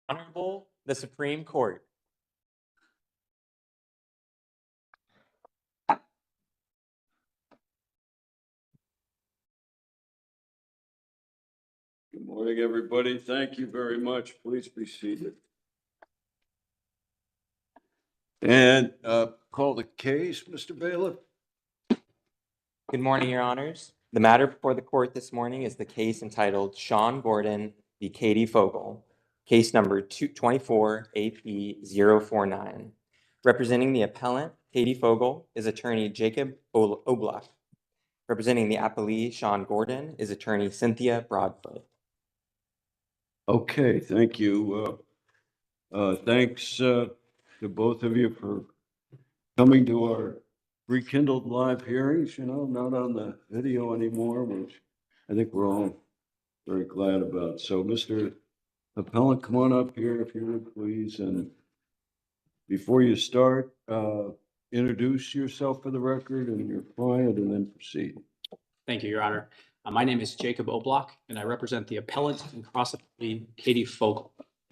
Honorable the Supreme Court. Good morning, everybody. Thank you very much. Please be seated. And call the case, Mr. Bailiff. Good morning, Your Honors. The matter before the court this morning is the case entitled Sean Gordon v. Katie Fogell, case number 24AP049. Representing the appellant, Katie Fogell, is attorney Jacob Oblak. Representing the appellee, Sean Gordon, is attorney Cynthia Broadfoot. Okay, thank you. Thanks to both of you for coming to our rekindled live hearings, not on the video anymore, which I think we're all very glad about. So, Mr. Appellant, come on up here if you would, please. And before you start, introduce yourself for the record and your client, and then proceed. Thank you, Your Honor. My name is Jacob Oblak, and I represent the appellant and cross-appellee Katie Fogell.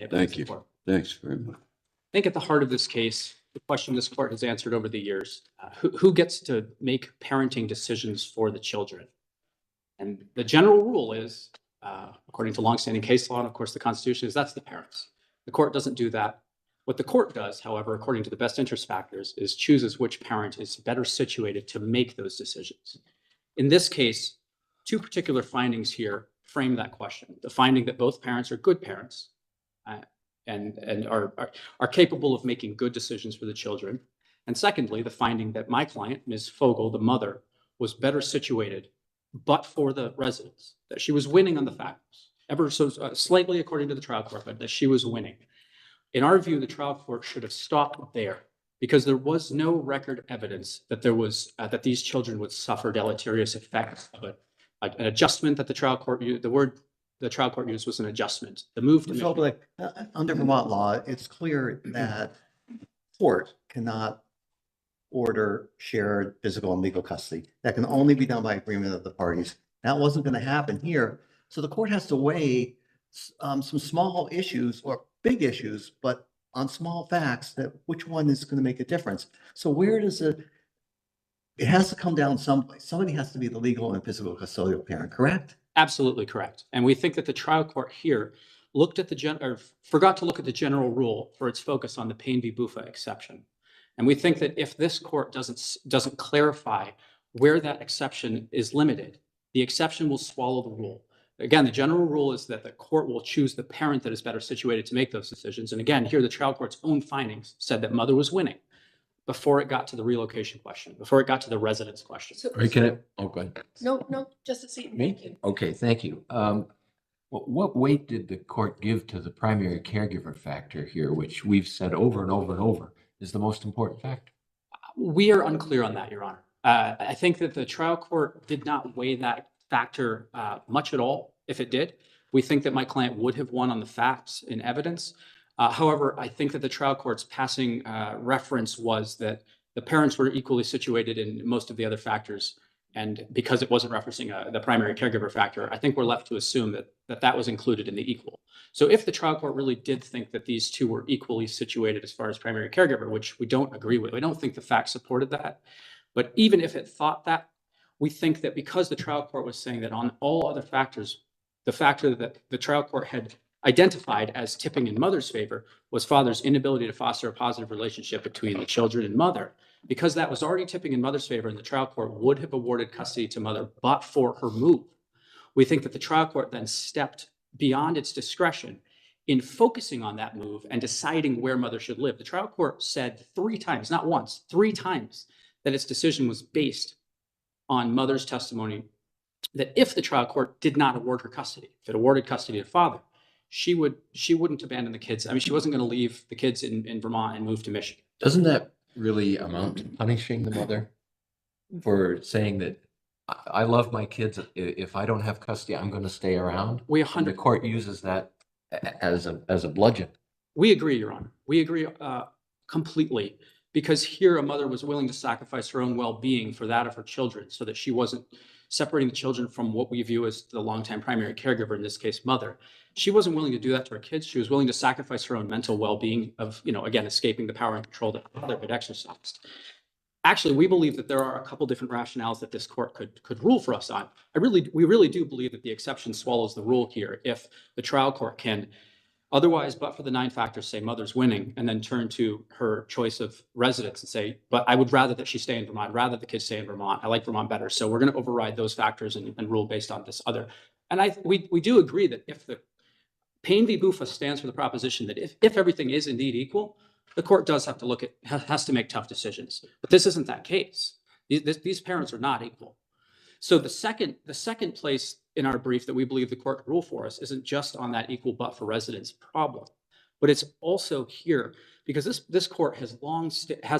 Thank you. Thanks very much. I think at the heart of this case, the question this court has answered over the years, who gets to make parenting decisions for the children? And the general rule is, according to longstanding case law and of course the Constitution, is that's the parents. The court doesn't do that. What the court does, however, according to the best interest factors, is chooses which parent is better situated to make those decisions. In this case, two particular findings here frame that question. The finding that both parents are good parents and are capable of making good decisions for the children. And secondly, the finding that my client, Ms. Fogell, the mother, was better situated but for the residents, that she was winning on the factors, ever so slightly according to the trial court, but that she was winning. In our view, the trial court should have stopped there because there was no record evidence that there was that these children would suffer deleterious effects of an adjustment that the trial court used. The word the trial court used was an adjustment. The move to under Vermont law, it's clear that court cannot order shared physical and legal custody. That can only be done by agreement of the parties. That wasn't going to happen here. So the court has to weigh some small issues or big issues, but on small facts, that which one is going to make a difference. So where does it has to come down someplace. Somebody has to be the legal and physical custodial parent, correct? Absolutely correct. And we think that the trial court here looked at forgot to look at the general rule for its focus on the Payne v. Buffa exception. And we think that if this court doesn't clarify where that exception is limited, the exception will swallow the rule. Again, the general rule is that the court will choose the parent that is better situated to make those decisions. And again, here the trial court's own findings said that mother was winning before it got to the relocation question, before it got to the residence question. So, go ahead. No, Justice Eaton. Me? Thank you. Okay, thank you. What weight did the court give to the primary caregiver factor here, which we've said over and over and over is the most important factor? We are unclear on that, Your Honor. I think that the trial court did not weigh that factor much at all. If it did, we think that my client would have won on the facts and evidence. However, I think that the trial court's passing reference was that the parents were equally situated in most of the other factors. And because it wasn't referencing the primary caregiver factor, I think we're left to assume that was included in the equal. So if the trial court really did think that these two were equally situated as far as primary caregiver, which we don't agree with, we don't think the facts supported that. But even if it thought that, we think that because the trial court was saying that on all other factors, the factor that the trial court had identified as tipping in mother's favor was father's inability to foster a positive relationship between the children and mother. Because that was already tipping in mother's favor and the trial court would have awarded custody to mother but for her move, we think that the trial court then stepped beyond its discretion in focusing on that move and deciding where mother should live. The trial court said 3 times, not once, 3 times, that its decision was based on mother's testimony that if the trial court did not award her custody, if it awarded custody to father, she wouldn't abandon the kids. I mean, she wasn't going to leave the kids in Vermont and move to Michigan. Doesn't that really amount to punishing the mother for saying that I love my kids. If I don't have custody, I'm going to stay around? The court uses that as a bludgeon. We agree, Your Honor. We agree completely because here a mother was willing to sacrifice her own well-being for that of her children so that she wasn't separating the children from what we view as the longtime primary caregiver, in this case, mother. She wasn't willing to do that to her kids. She was willing to sacrifice her own mental well-being of, again, escaping the power and control that her mother had exercised. Actually, we believe that there are a couple different rationales that this court could rule for us on. We really do believe that the exception swallows the rule here. If the trial court can otherwise, but for the 9 factors, say mother's winning, and then turn to her choice of residence and say, but I would rather that she stay in Vermont, rather the kids stay in Vermont. I like Vermont better. So we're going to override those factors and rule based on this other. And we do agree that if the Payne v. Bufa stands for the proposition that if everything is indeed equal, the court does have to has to make tough decisions. But this isn't that case. These parents are not equal. So the second place in our brief that we believe the court could rule for us isn't just on that equal but for residence problem, but it's also here because this court has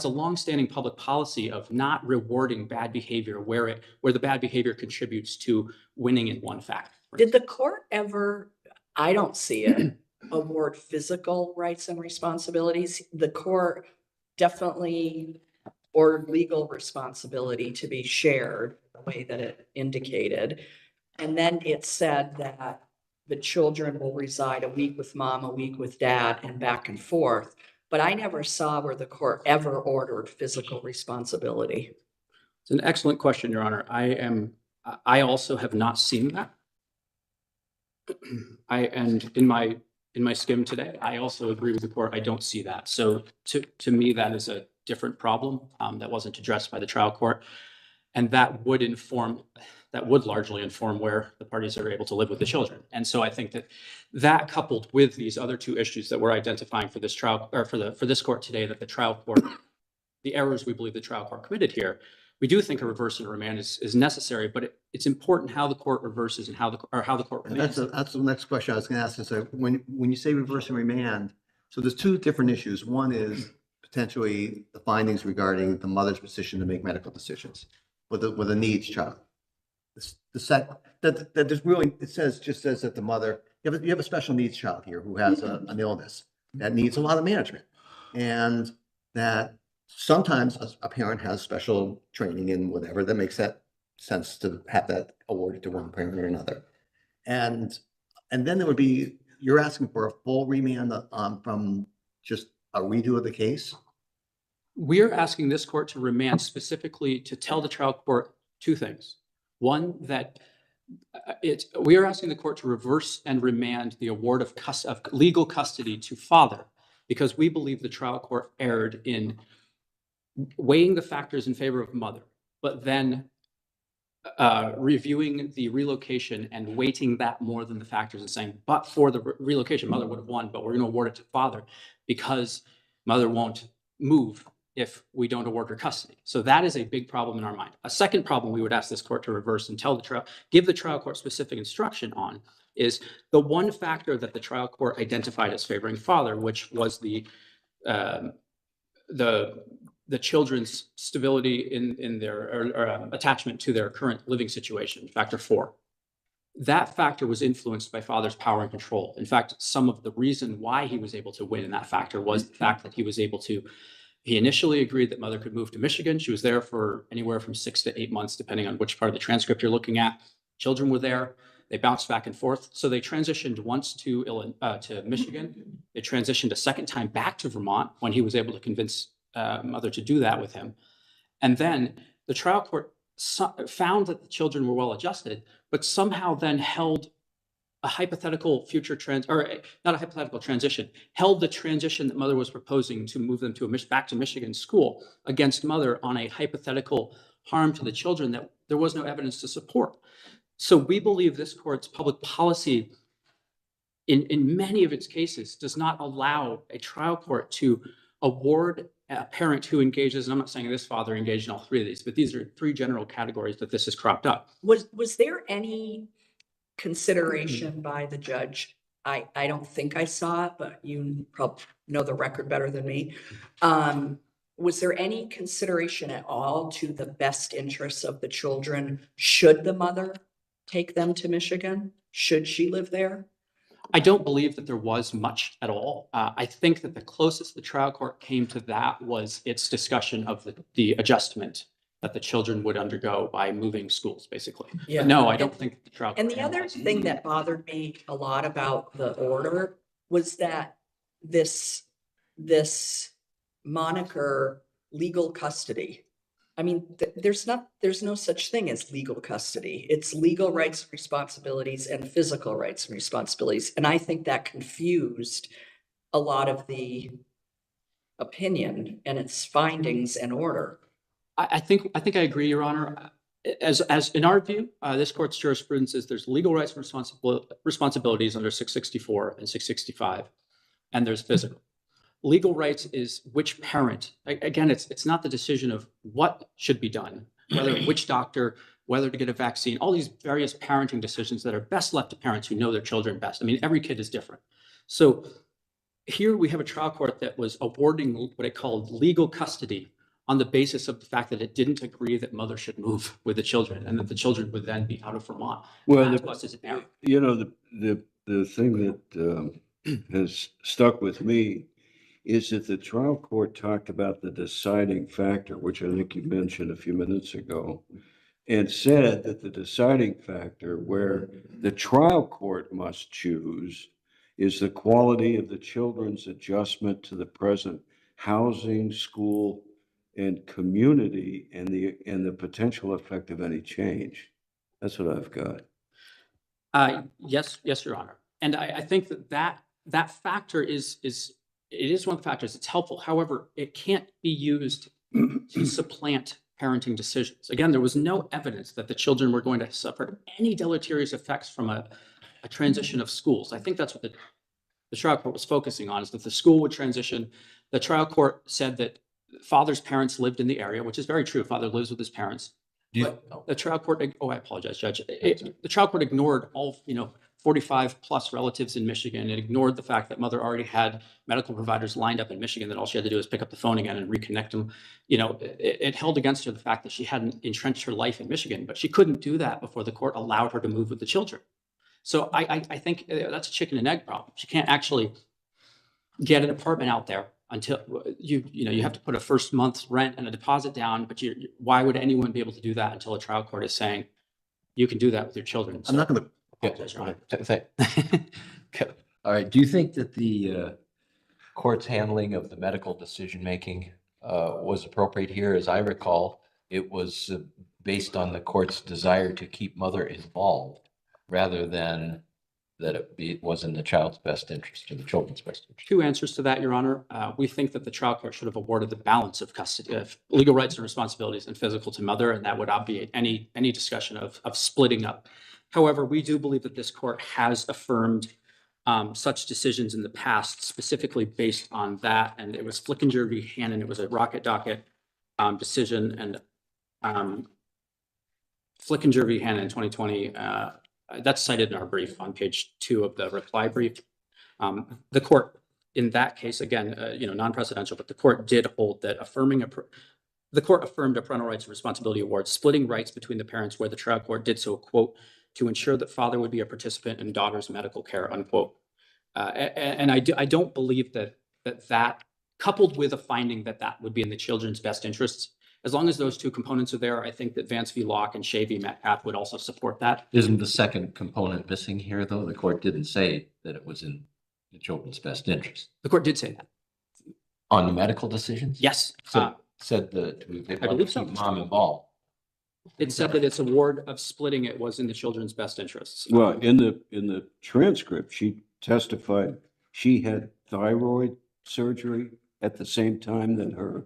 a long-standing public policy of not rewarding bad behavior where the bad behavior contributes to winning in one factor. Did the court ever, I don't see it, award physical rights and responsibilities? The court definitely ordered legal responsibility to be shared the way that it indicated. And then it said that the children will reside a week with mom, a week with dad, and back and forth. But I never saw where the court ever ordered physical responsibility. It's an excellent question, Your Honor. I also have not seen that. And in my skim today, I also agree with the court. I don't see that. So to me, that is a different problem that wasn't addressed by the trial court. And that would largely inform where the parties are able to live with the children. And so I think that coupled with these other 2 issues that we're identifying for this trial or for this court today, that the trial court, the errors we believe the trial court committed here, we do think a reverse and remand is necessary, but it's important how the court reverses and how the court remands. That's the next question I was going to ask. So when you say reverse and remand, so there's 2 different issues. One is potentially the findings regarding the mother's position to make medical decisions with a needs child. The second that there's really it says that the mother you have a special needs child here who has an illness that needs a lot of management, and that sometimes a parent has special training in whatever that makes that sense to have that awarded to one parent or another. And then there would be, you're asking for a full remand from just a redo of the case? We're asking this court to remand specifically to tell the trial court 2 things. One, that we are asking the court to reverse and remand the award of legal custody to father, because we believe the trial court erred in weighing the factors in favor of mother, but then reviewing the relocation and weighting that more than the factors and saying, but for the relocation, mother would have won, but we're going to award it to father because mother won't move if we don't award her custody. So that is a big problem in our mind. A second problem we would ask this court to reverse and give the trial court specific instruction on is the one factor that the trial court identified as favoring father, which was the children's stability in their attachment to their current living situation, factor 4. That factor was influenced by father's power and control. In fact, some of the reason why he was able to win in that factor was the fact that he initially agreed that mother could move to Michigan. She was there for anywhere from 6 to 8 months, depending on which part of the transcript you're looking at. Children were there. They bounced back and forth. So they transitioned once to Michigan. They transitioned a second time back to Vermont when he was able to convince mother to do that with him. And then the trial court found that the children were well adjusted, but somehow then held a hypothetical transition, held the transition that mother was proposing to move them back to Michigan school against mother on a hypothetical harm to the children that there was no evidence to support. So we believe this court's public policy in many of its cases does not allow a trial court to award a parent who engages, and I'm not saying this father engaged in all 3 of these, but these are 3 general categories that this has cropped up. Was there any consideration by the judge? I don't think I saw it, but you probably know the record better than me. Was there any consideration at all to the best interests of the children? Should the mother take them to Michigan? Should she live there? I don't believe that there was much at all. I think that the closest the trial court came to that was its discussion of the adjustment that the children would undergo by moving schools, basically. Yeah. But no, I don't think the trial. And court the other analyzed it. thing that bothered me a lot about the order was that this moniker, legal custody. I mean, there's no such thing as legal custody. It's legal rights and responsibilities and physical rights and responsibilities. And I think that confused a lot of the opinion and its findings and order. I think I agree, Your Honor. As in our view, this court's jurisprudence is there's legal rights and responsibilities under 664 and 665, and there's physical. Legal rights is which parent. Again, it's not the decision of what should be done, whether which doctor, whether to get a vaccine, all these various parenting decisions that are best left to parents who know their children best. I mean, every kid is different. So here we have a trial court that was awarding what it called legal custody on the basis of the fact that it didn't agree that mother should move with the children and that the children would then be out of Vermont. Well, That was an error. you know, the thing that has stuck with me is that the trial court talked about the deciding factor, which I think you mentioned a few minutes ago, and said that the deciding factor where the trial court must choose is the quality of the children's adjustment to the present housing, school, and community, and the potential effect of any change. That's what I've got. Yes, Your Honor. And I think that factor is one of the factors. It's helpful. However, it can't be used to supplant parenting decisions. Again, there was no evidence that the children were going to suffer any deleterious effects from a transition of schools. I think that's what the trial court was focusing on, is that the school would transition. The trial court said that father's parents lived in the area, which is very true. Father lives with his parents. But the trial court, I apologize, Judge. The trial court ignored all, 45 plus relatives in Michigan. It ignored the fact that mother already had medical providers lined up in Michigan, that all she had to do was pick up the phone again and reconnect them. It held against her the fact that she hadn't entrenched her life in Michigan, but she couldn't do that before the court allowed her to move with the children. So I think that's a chicken and egg problem. She can't actually get an apartment out there until you have to put a first month's rent and a deposit down. But why would anyone be able to do that until a trial court is saying you can do that with your children? I'm not going to. All right. Do you think that the court's handling of the medical decision-making was appropriate here? As I recall, it was based on the court's desire to keep mother involved rather than that it was in the child's best interest or the children's best interest. Two answers to that, Your Honor. We think that the trial court should have awarded the balance of custody of legal rights and responsibilities and physical to mother, and that would obviate any discussion of splitting up. However, we do believe that this court has affirmed such decisions in the past, specifically based on that. And it was Flickinger v. Hannon. It was a rocket docket decision, and Flickinger v. Hannon in 2020. That's cited in our brief on page 2 of the reply brief. The court, in that case, again, non-precedential, but the court did hold that the court affirmed a parental rights and responsibility award, splitting rights between the parents, where the trial court did so, quote, to ensure that father would be a participant in daughter's medical care, unquote. And I don't believe that coupled with a finding that would be in the children's best interests, as long as those two components are there, I think that Vance v. Locke and Shea v. Metcalf would also support that. Isn't the second component missing here, though? The court didn't say that it was in the children's best interest. The court did say that. On the medical decisions? Yes. Said that they I believe so. keep mom involved. It said that its award of splitting it was in the children's best interests. Well, in the transcript, she testified she had thyroid surgery at the same time that her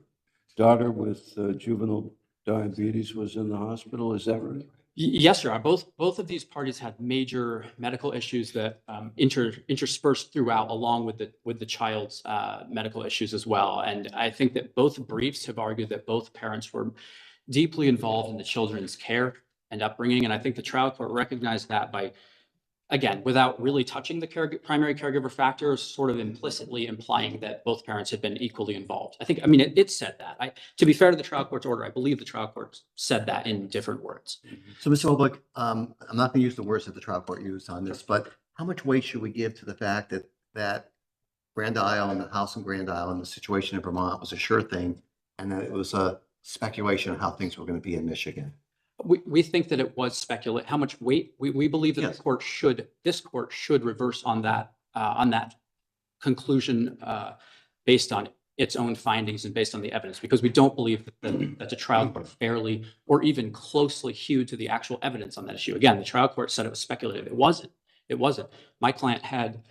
daughter with juvenile diabetes was in the hospital. Is that right? Yes, Your Honor. Both of these parties had major medical issues that interspersed throughout, along with the child's medical issues as well. And I think that both briefs have argued that both parents were deeply involved in the children's care and upbringing. And I think the trial court recognized that by, again, without really touching the primary caregiver factor, sort of implicitly implying that both parents had been equally involved. It said that. To be fair to the trial court's order, I believe the trial court said that in different words. So, Mr. Holbrook, I'm not going to use the words that the trial court used on this, but how much weight should we give to the fact that Grand Isle and the house in Grand Isle and the situation in Vermont was a sure thing, and that it was a speculation of how things were going to be in Michigan? We think that it was speculate, how much weight, we believe that Yes. this court should reverse on that conclusion based on its own findings and based on the evidence, because we don't believe that the trial court fairly or even closely hewed to the actual evidence on that issue. Again, the trial court said it was speculative. It wasn't. It wasn't. My client had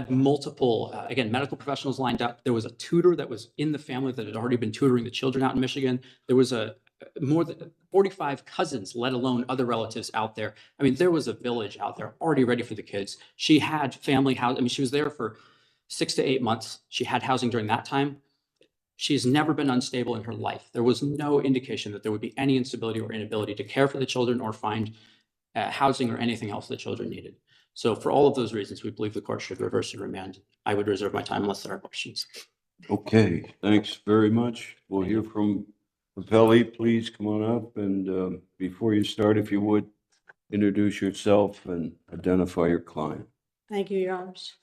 multiple, again, medical professionals lined up. There was a tutor that was in the family that had already been tutoring the children out in Michigan. There was more than 45 cousins, let alone other relatives out there. I mean, there was a village out there already ready for the kids. She had family house. I mean, she was there for 6 to 8 months. She had housing during that time. She's never been unstable in her life. There was no indication that there would be any instability or inability to care for the children or find housing or anything else the children needed. So for all of those reasons, we believe the court should reverse and remand. I would reserve my time unless there are questions. Okay, thanks very much. We'll hear from Fogell. Please come on up, and before you start, if you would, introduce yourself and identify your client. Thank you, Your Honors.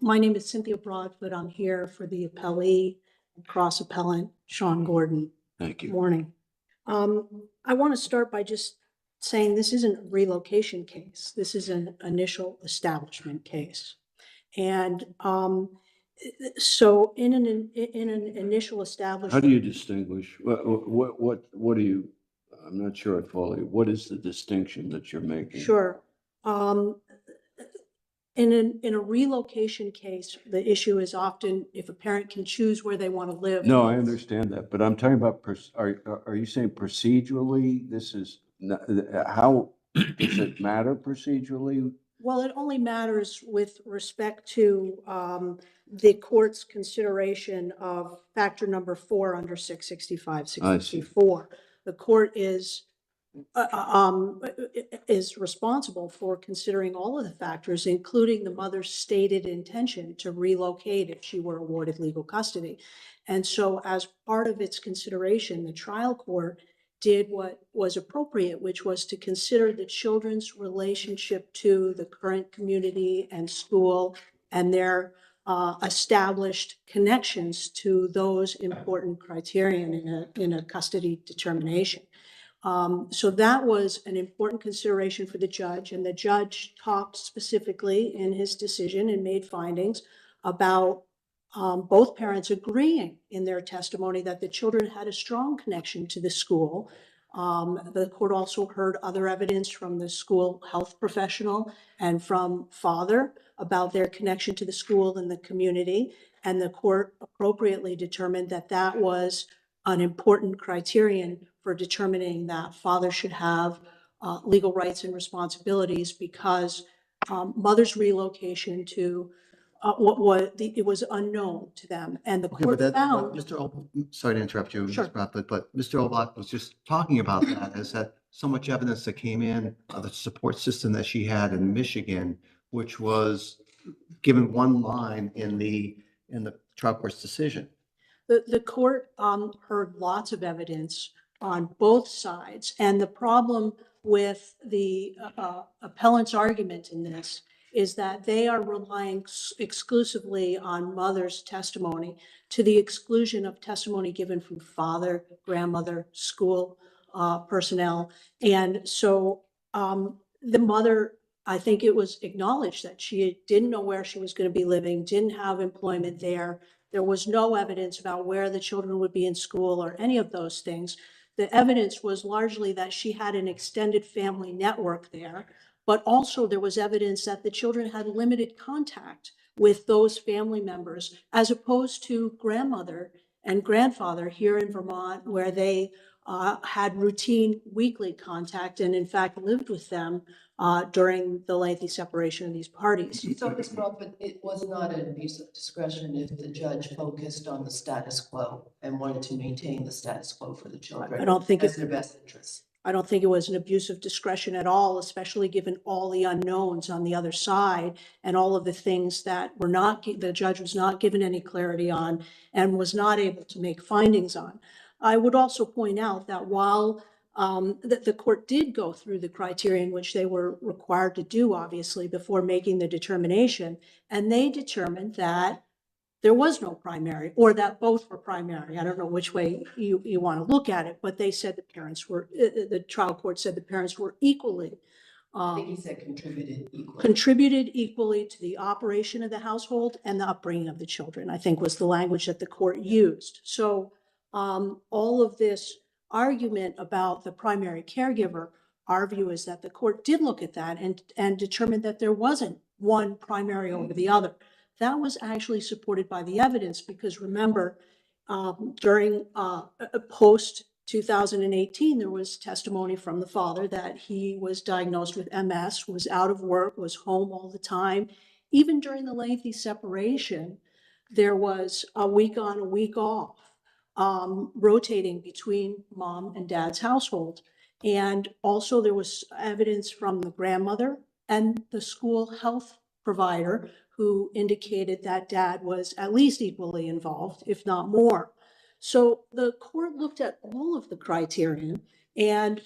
My name is Cynthia Broadfoot. I'm here for the appellee and cross appellant Sean Gordon. Thank you. Morning. I want to start by just saying this isn't a relocation case. This is an initial establishment case. And so in an initial establishment. How do you distinguish? What do you, I'm not sure I follow you. What is the distinction that you're making? Sure. In a relocation case, the issue is often if a parent can choose where they want to live. No, I understand that, but I'm talking about, are you saying procedurally, this is, how, does it matter procedurally? Well, it only matters with respect to the court's consideration of factor number 4 under 665, 664. The court is responsible for considering all of the factors, including the mother's stated intention to relocate if she were awarded legal custody. And so as part of its consideration, the trial court did what was appropriate, which was to consider the children's relationship to the current community and school and their established connections to those important criteria in a custody determination. So that was an important consideration for the judge, and the judge talked specifically in his decision and made findings about both parents agreeing in their testimony that the children had a strong connection to the school. The court also heard other evidence from the school health professional and from father about their connection to the school and the community. And the court appropriately determined that that was an important criterion for determining that father should have legal rights and responsibilities, because mother's relocation to it was unknown to them, and the Okay, court but found. sorry to interrupt you, Sure. Ms. Bradford, but Mr. Obach was just talking about that, is that so much evidence that came in, the support system that she had in Michigan, which was given one line in the trial court's decision. The court heard lots of evidence on both sides, and the problem with the appellant's argument in this is that they are relying exclusively on mother's testimony to the exclusion of testimony given from father, grandmother, school personnel. And so the mother, I think it was acknowledged that she didn't know where she was going to be living, didn't have employment there. There was no evidence about where the children would be in school or any of those things. The evidence was largely that she had an extended family network there, but also there was evidence that the children had limited contact with those family members, as opposed to grandmother and grandfather here in Vermont, where they had routine weekly contact and in fact lived with them during the lengthy separation of these parties. So, Ms. Broadfoot, it was not an abuse of discretion if the judge focused on the status quo and wanted to maintain the status quo for the children. I don't think as their best interests. I don't think it was an abuse of discretion at all, especially given all the unknowns on the other side and all of the things that were not, the judge was not given any clarity on and was not able to make findings on. I would also point out that while that the court did go through the criterion which they were required to do, obviously, before making the determination. And they determined that there was no primary, or that both were primary. I don't know which way you want to look at it, but they said the parents were, the trial court said the parents were equally I think he said contributed equally. contributed equally to the operation of the household and the upbringing of the children, I think was the language that the court used. So all of this argument about the primary caregiver, our view is that the court did look at that and determined that there wasn't one primary over the other. That was actually supported by the evidence, because remember, during post 2018, there was testimony from the father that he was diagnosed with MS, was out of work, was home all the time. Even during the lengthy separation, there was a week on, a week off, rotating between mom and dad's household. And also there was evidence from the grandmother and the school health provider who indicated that dad was at least equally involved, if not more. So the court looked at all of the criterion and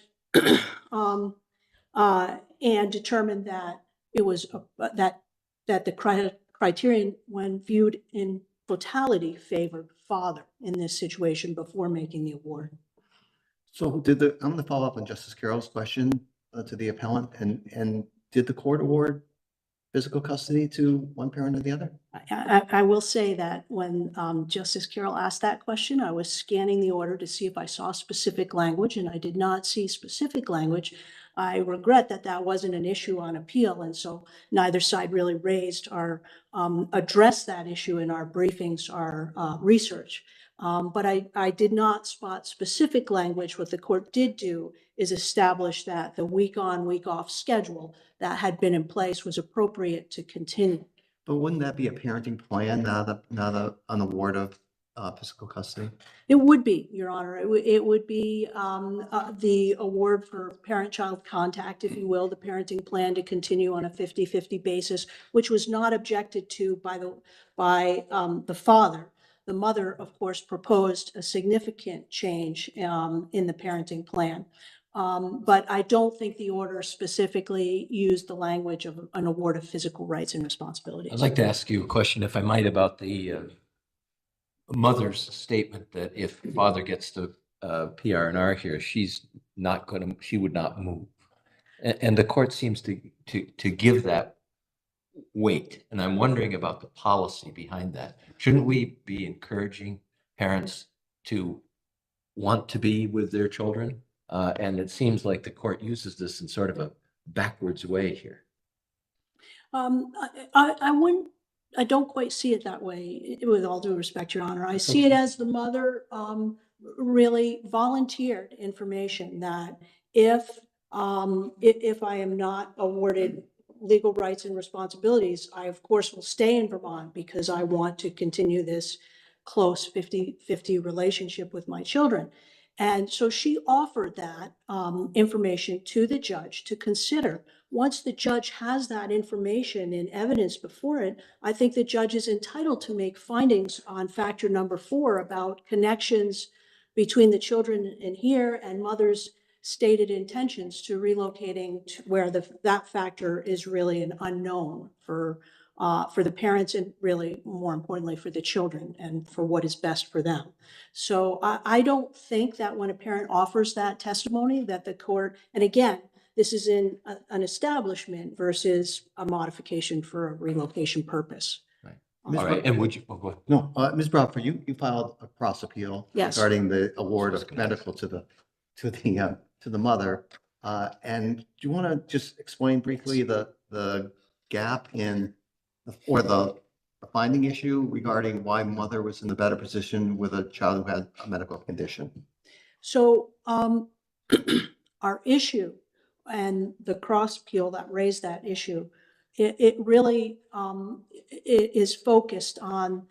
determined that it was that the criterion, when viewed in totality, favored father in this situation before making the award. So I'm going to follow up on Justice Carroll's question to the appellant, and did the court award physical custody to one parent or the other? I will say that when Justice Carroll asked that question, I was scanning the order to see if I saw specific language, and I did not see specific language. I regret that that wasn't an issue on appeal, and so neither side really raised or addressed that issue in our briefings, our research. But I did not spot specific language. What the court did do is establish that the week on, week off schedule that had been in place was appropriate to continue. But wouldn't that be a parenting plan, not an award of physical custody? It would be, Your Honor. It would be the award for parent-child contact, if you will, the parenting plan to continue on a 50-50 basis, which was not objected to by the father. The mother, of course, proposed a significant change in the parenting plan. But I don't think the order specifically used the language of an award of physical rights and responsibilities. I'd like to ask you a question, if I might, about the mother's statement that if father gets the PR&R here, she's not going to, she would not move. And the court seems to give that weight. And I'm wondering about the policy behind that. Shouldn't we be encouraging parents to want to be with their children? And it seems like the court uses this in sort of a backwards way here. I don't quite see it that way, with all due respect, Your Honor. I see it as the mother really volunteered information that if I am not awarded legal rights and responsibilities, I of course will stay in Vermont because I want to continue this close 50-50 relationship with my children. And so she offered that information to the judge to consider. Once the judge has that information and evidence before it, I think the judge is entitled to make findings on factor number 4 about connections between the children in here and mother's stated intentions to relocating to where that factor is really an unknown for the parents and really more importantly for the children and for what is best for them. So I don't think that when a parent offers that testimony that the court, and again, this is in an establishment versus a modification for a relocation purpose. Right. Ms. All right. And would you, oh, go ahead. No, Ms. Bradford, you filed a cross appeal Yes. regarding the award of medical to the mother. And do you want to just explain briefly the gap in or the finding issue regarding why mother was in the better position with a child who had a medical condition? So our issue and the cross appeal that raised that issue, it really is focused on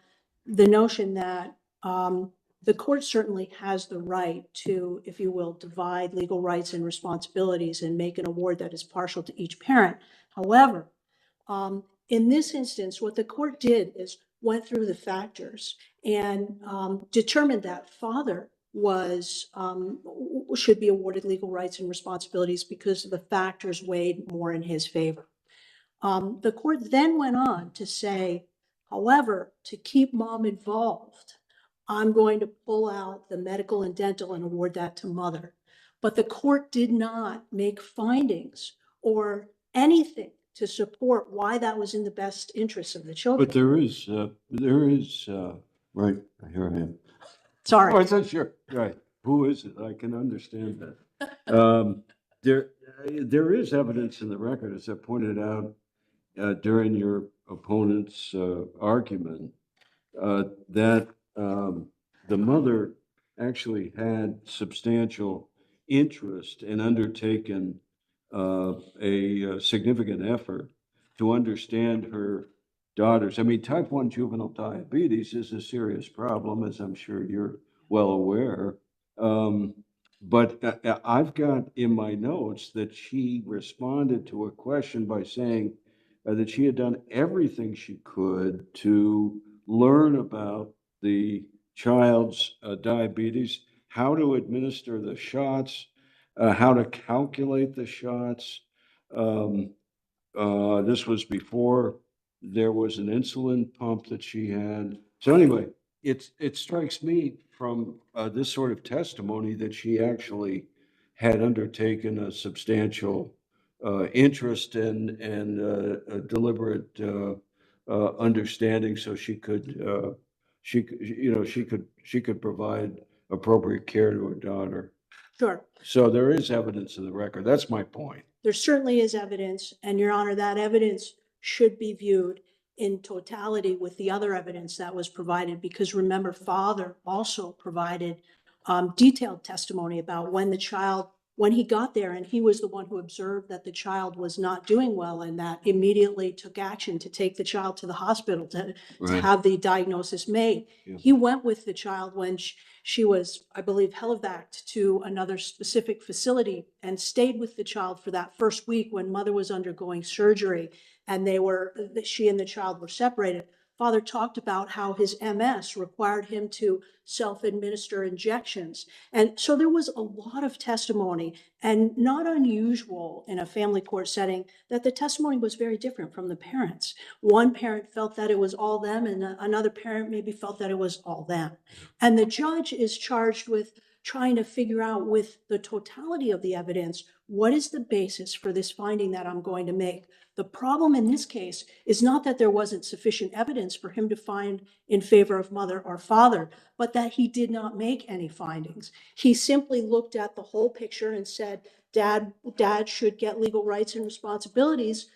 the notion that the court certainly has the right to, if you will, divide legal rights and responsibilities and make an award that is partial to each parent. However, in this instance, what the court did is went through the factors and determined that father was, should be awarded legal rights and responsibilities because the factors weighed more in his favor. The court then went on to say, however, to keep mom involved, I'm going to pull out the medical and dental and award that to mother. But the court did not make findings or anything to support why that was in the best interest of the children. But right, here I am. Oh, Sorry. I said, sure, right. Who is it? I can understand that. There is evidence in the record, as I pointed out during your opponent's argument, that the mother actually had substantial interest in undertaking a significant effort to understand her daughters. I mean, type 1 juvenile diabetes is a serious problem, as I'm sure you're well aware. But I've got in my notes that she responded to a question by saying that she had done everything she could to learn about the child's diabetes, how to administer the shots, how to calculate the shots. This was before there was an insulin pump that she had. So anyway, it strikes me from this sort of testimony that she actually had undertaken a substantial interest and a deliberate understanding, so she could provide appropriate care to her daughter. Sure. So there is evidence in the record. That's my point. There certainly is evidence, and Your Honor, that evidence should be viewed in totality with the other evidence that was provided, because remember, father also provided detailed testimony about when he got there, and he was the one who observed that the child was not doing well, and that immediately took action to take the child to the hospital to Right. have the diagnosis made. Yeah. He went with the child when she was, I believe, helivaced to another specific facility and stayed with the child for that first week when mother was undergoing surgery and she and the child were separated. Father talked about how his MS required him to self-administer injections. And so there was a lot of testimony, and not unusual in a family court setting that the testimony was very different from the parents. One parent felt that it was all them, and another parent maybe felt that it was all them. And the judge is charged with trying to figure out, with the totality of the evidence, what is the basis for this finding that I'm going to make? The problem in this case is not that there wasn't sufficient evidence for him to find in favor of mother or father, but that he did not make any findings. He simply looked at the whole picture and said, Dad should get legal rights and responsibilities,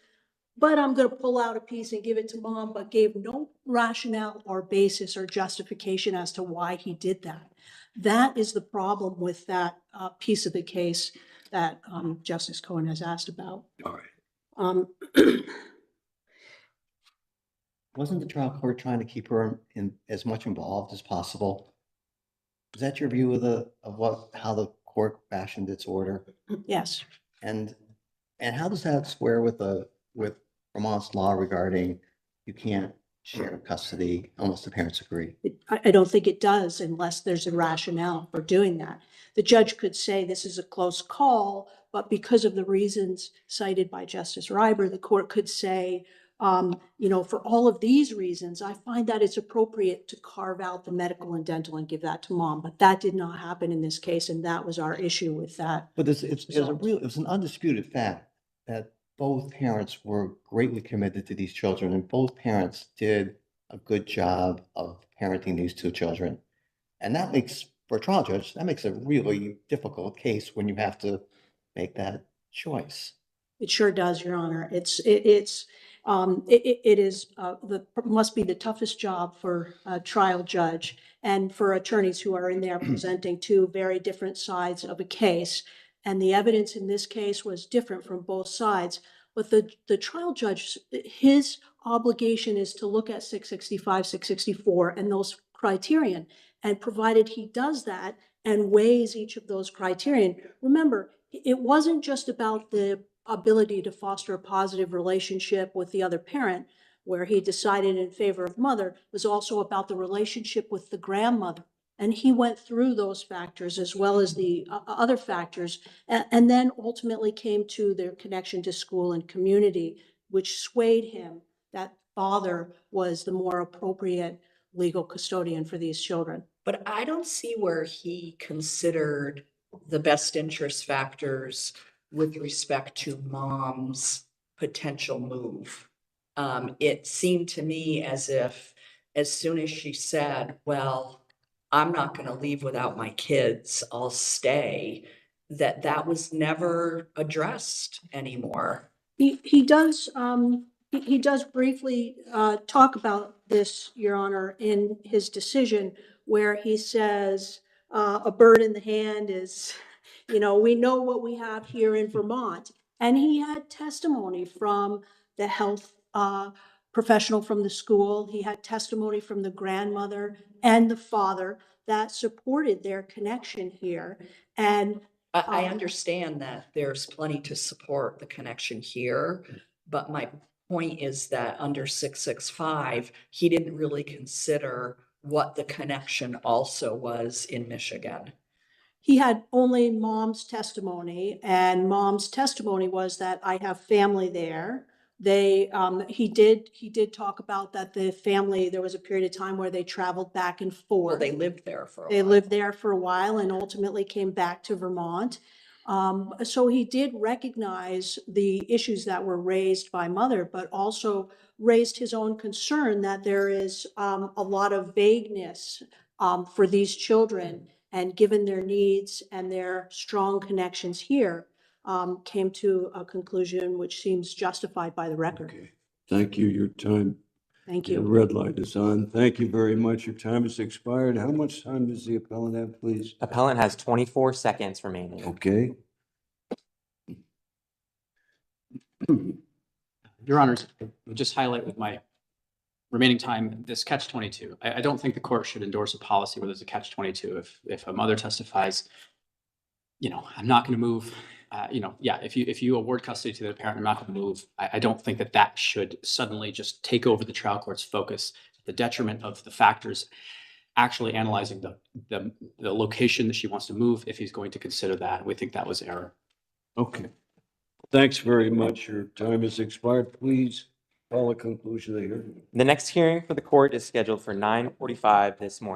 but I'm going to pull out a piece and give it to mom, but gave no rationale or basis or justification as to why he did that. That is the problem with that piece of the case that Justice Cohen has asked about. All right. Wasn't the trial court trying to keep her in as much involved as possible? Is that your view of how the court fashioned its order? Yes. And how does that square with Vermont's law regarding you can't share custody unless the parents agree? I don't think it does unless there's a rationale for doing that. The judge could say this is a close call, but because of the reasons cited by Justice Reiber, the court could say, for all of these reasons, I find that it's appropriate to carve out the medical and dental and give that to mom. But that did not happen in this case, and that was our issue with that. But it was an undisputed fact that both parents were greatly committed to these children, and both parents did a good job of parenting these two children. And that makes, for a trial judge, that makes a really difficult case when you have to make that choice. It sure does, Your Honor. Must be the toughest job for a trial judge and for attorneys who are in there presenting two very different sides of a case. And the evidence in this case was different from both sides. But the trial judge, his obligation is to look at 665, 664, and those criterion. And provided he does that and weighs each of those criterion, remember, it wasn't just about the ability to foster a positive relationship with the other parent, where he decided in favor of mother, was also about the relationship with the grandmother, And he went through those factors as well as the other factors, and then ultimately came to their connection to school and community, which swayed him that father was the more appropriate legal custodian for these children. But I don't see where he considered the best interest factors with respect to mom's potential move. It seemed to me as if as soon as she said, well, I'm not going to leave without my kids, I'll stay, that was never addressed anymore. He does, he does briefly talk about this, Your Honor, in his decision, where he says, a bird in the hand is, we know what we have here in Vermont. And he had testimony from the health professional from the school. He had testimony from the grandmother and the father that supported their connection here. And I understand that there's plenty to support the connection here, but my point is that under 665, he didn't really consider what the connection also was in Michigan. he had only mom's testimony, and mom's testimony was that I have family there. He did talk about that the family, there was a period of time where they traveled back and forth. Well, they lived there for a They while. lived there for a while and ultimately came back to Vermont. So he did recognize the issues that were raised by mother, but also raised his own concern that there is a lot of vagueness for these children. And given their needs and their strong connections here, came to a conclusion which seems justified by the record. Okay, thank you. Your time. Thank The you. red light is on. Thank you very much. Your time has expired. How much time does the appellant have, please? Appellant has 24 seconds remaining. Okay. Your Honors, just highlight with my remaining time, this catch-22. I don't think the court should endorse a policy where there's a catch-22. If a mother testifies, I'm not going to move, if you award custody to the parent, I'm not going to move. I don't think that should suddenly just take over the trial court's focus, at the detriment of the factors actually analyzing the location that she wants to move, if he's going to consider that. We think that was error. Okay. Thanks very much. Your time has expired. Please call a conclusion of the hearing. The next hearing for the court is scheduled for 9:45 this morning.